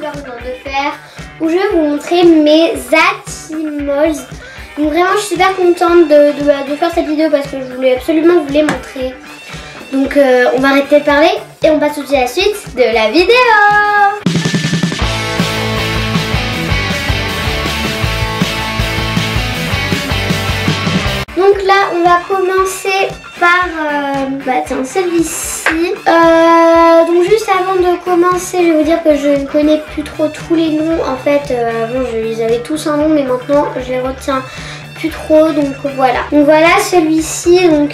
super contente de faire, où je vais vous montrer mes Hatchimals. Donc vraiment je suis super contente de faire cette vidéo parce que je voulais absolument vous les montrer. Donc on va arrêter de parler et on passe tout de suite à la suite de la vidéo. Donc là on va commencer par celui-ci. Donc juste avant de commencer, je vais vous dire que je ne connais plus trop tous les noms. En fait avant je les avais tous un nom, mais maintenant je les retiens plus trop. Donc voilà. Donc voilà celui-ci. Donc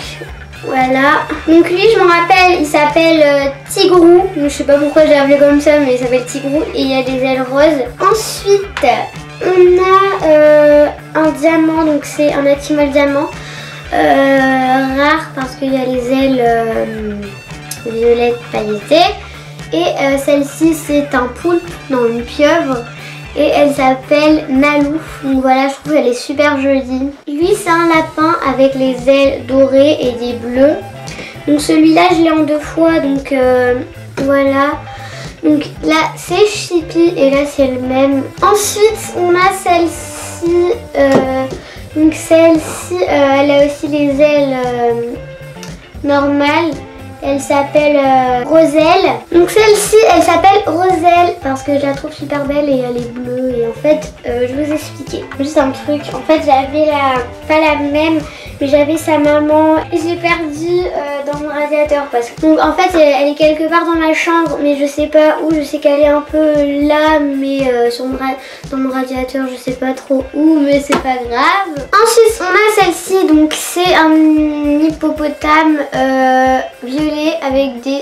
voilà. Donc lui je m'en rappelle, il s'appelle Tigrou. Donc, je sais pas pourquoi j'ai appelé comme ça, mais il s'appelle Tigrou et il y a des ailes roses. Ensuite on a un diamant, donc c'est un Hatchimal diamant. Rare parce qu'il y a les ailes violettes pailletées. Et celle-ci c'est un poulpe, non une pieuvre. Et elle s'appelle Nalou. Donc voilà, je trouve qu'elle est super jolie. Lui c'est un lapin avec les ailes dorées et des bleus. Donc celui-là je l'ai en 2 fois. Donc voilà. Donc là c'est Chippy et là c'est le même. Ensuite on a celle-ci. Donc celle-ci elle a aussi les ailes normales. Elle s'appelle Roselle. Donc celle-ci elle s'appelle Roselle parce que je la trouve super belle et elle est bleue. Et en fait je vais vous expliquer juste un truc. En fait j'avais pas la même, mais j'avais sa maman et je l'ai perdue dans mon radiateur parce que donc en fait elle est quelque part dans ma chambre, mais je sais pas où. Je sais qu'elle est un peu là, mais dans mon radiateur je sais pas trop où, mais c'est pas grave. Ensuite on a celle-ci, donc c'est un hippopotame violet avec des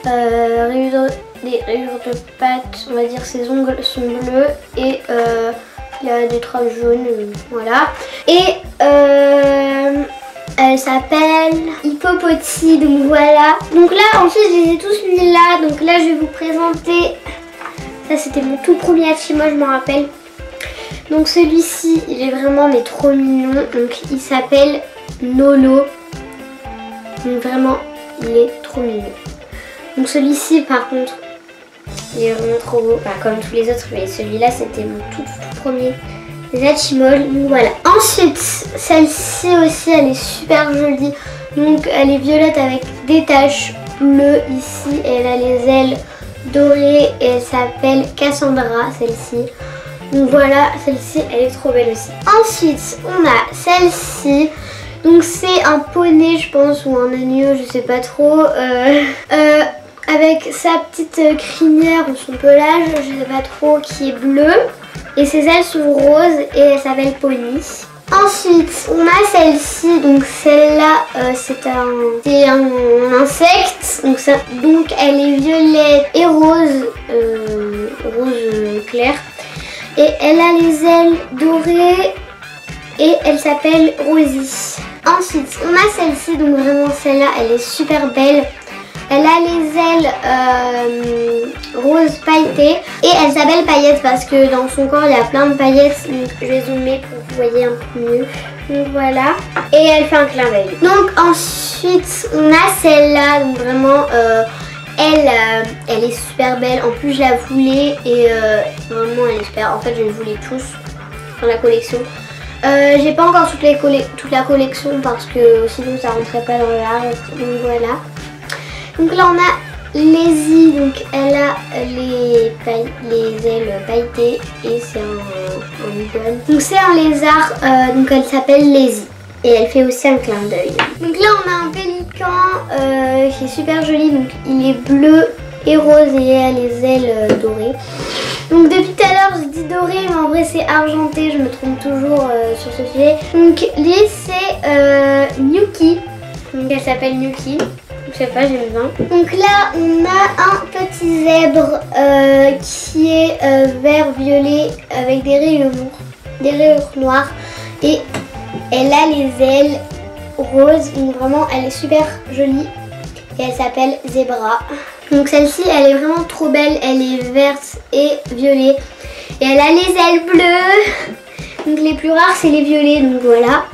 rayures de pattes. On va dire ses ongles sont bleus et il y a des traces jaunes, voilà. Et elle s'appelle Hippopotty, donc voilà. Donc là ensuite je les ai tous mis là. Donc là je vais vous présenter, ça c'était mon tout premier Hatchimal, je m'en rappelle. Donc celui-ci il est vraiment mais trop mignon. Donc il s'appelle Nolo. Donc vraiment il est trop mignon. Donc celui-ci par contre il est vraiment trop beau, pas comme tous les autres, mais celui-là c'était mon tout premier Hatchimal. Donc voilà. Ensuite celle-ci aussi elle est super jolie. Donc elle est violette avec des taches bleues ici et elle a les ailes dorées et elle s'appelle Cassandra celle-ci. Donc voilà, celle-ci elle est trop belle aussi. Ensuite on a celle-ci. Donc c'est un poney je pense, ou un agneau, je sais pas trop, avec sa petite crinière ou son pelage, je sais pas trop, qui est bleu. Et ses ailes sont roses et elle s'appelle Pony. Ensuite on a celle-ci, donc celle-là c'est un insecte. Donc elle est violette et rose, rose clair. Et elle a les ailes dorées et elle s'appelle Rosie. Ensuite on a celle-ci, donc vraiment celle-là elle est super belle. Elle a les ailes rose pailletées et elle s'appelle Paillette parce que dans son corps il y a plein de paillettes. Donc je vais zoomer pour que vous voyez un peu mieux. Donc voilà. Et elle fait un clin d'œil. Donc ensuite on a celle-là, donc vraiment elle est super belle. En plus je la voulais et vraiment elle est super. En fait je les voulais tous dans la collection. J'ai pas encore toute la collection parce que sinon ça rentrait pas dans l'arbre. Donc voilà. Donc là on a Lazy, donc elle a les ailes pailletées et c'est un iguane. Donc c'est un lézard, donc elle s'appelle Lazy et elle fait aussi un clin d'œil. Donc là on a un pélican qui est super joli, donc il est bleu et rose et il a les ailes dorées. Donc depuis tout à l'heure je dis doré, mais en vrai c'est argenté, je me trompe toujours sur ce sujet. Donc lui c'est Nuki, donc elle s'appelle Nuki. Je sais pas, j'aime bien. Donc là on a un petit zèbre qui est vert-violet avec des rayures noires et elle a les ailes roses. Donc vraiment elle est super jolie et elle s'appelle Zebra. Donc celle-ci elle est vraiment trop belle, elle est verte et violet et elle a les ailes bleues. Donc les plus rares c'est les violets, donc voilà.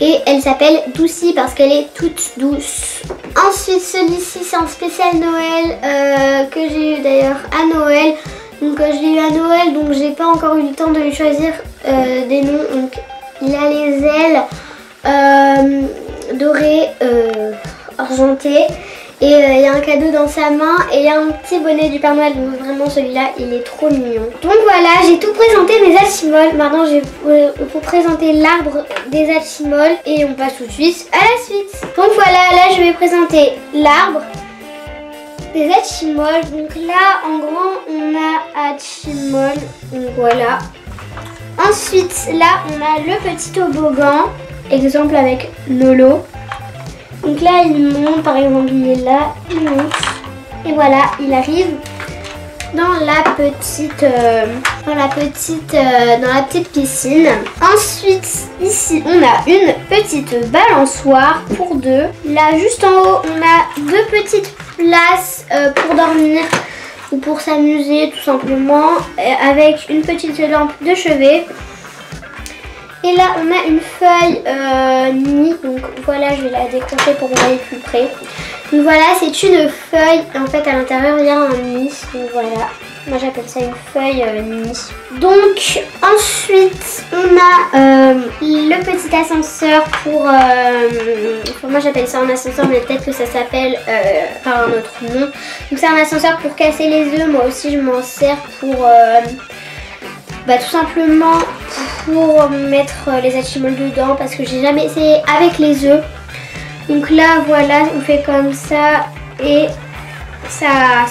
Et elle s'appelle Doucy parce qu'elle est toute douce. Ensuite celui-ci c'est un spécial Noël que j'ai eu d'ailleurs à Noël. Donc je l'ai eu à Noël, donc j'ai pas encore eu le temps de lui choisir des noms. Donc il a les ailes dorées, argentées. Et il y a un cadeau dans sa main et il y a un petit bonnet du Père Noël. Donc vraiment celui-là il est trop mignon. Donc voilà, j'ai tout présenté mes Hatchimals. Maintenant je vais vous présenter l'arbre des Hatchimals et on passe tout de suite à la suite. Donc voilà, là je vais présenter l'arbre des Hatchimals. Donc là en grand on a Hatchimal. Donc voilà. Ensuite là on a le petit toboggan. Exemple avec Nolo. Donc là il monte, par exemple il est là, il monte et voilà il arrive dans la petite piscine. Ensuite ici on a une petite balançoire pour deux. Là juste en haut on a deux petites places pour dormir ou pour s'amuser tout simplement avec une petite lampe de chevet. Et là on a une feuille nid, donc voilà je vais la décrocher pour vous voyez plus près. Donc voilà c'est une feuille, en fait à l'intérieur il y a un nid, donc voilà, moi j'appelle ça une feuille nid. Donc ensuite on a le petit ascenseur pour moi j'appelle ça un ascenseur mais peut-être que ça s'appelle par un autre nom. Donc c'est un ascenseur pour casser les œufs, moi aussi je m'en sers pour... tout simplement pour mettre les Hatchimals dedans parce que j'ai jamais essayé avec les œufs. Donc là voilà on fait comme ça et ça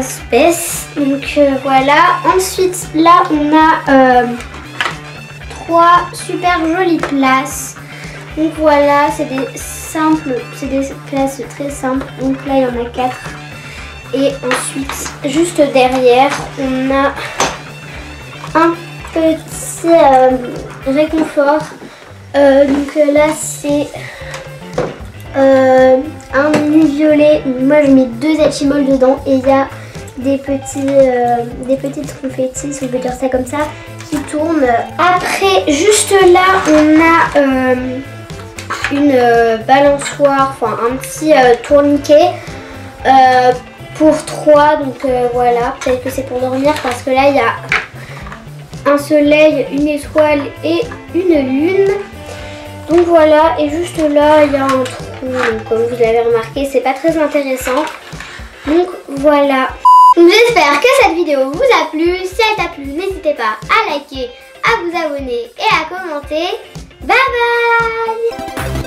se baisse. Donc voilà. Ensuite là on a trois super jolies places. Donc voilà c'est des places très simples. Donc là il y en a 4. Et ensuite, juste derrière, on a un petit réconfort. Donc là, c'est un mini violet. Moi, je mets 2 Hatchimals dedans et il y a des petites confettis, si on peut dire ça comme ça, qui tournent. Après, juste là, on a une balançoire, enfin un petit tourniquet. Pour 3, donc voilà, peut-être que c'est pour dormir parce que là il y a un soleil, une étoile et une lune. Donc voilà, et juste là il y a un trou, donc, comme vous avez remarqué c'est pas très intéressant. Donc voilà. Donc j'espère que cette vidéo vous a plu. Si elle t'a plu, n'hésitez pas à liker, à vous abonner et à commenter. Bye bye.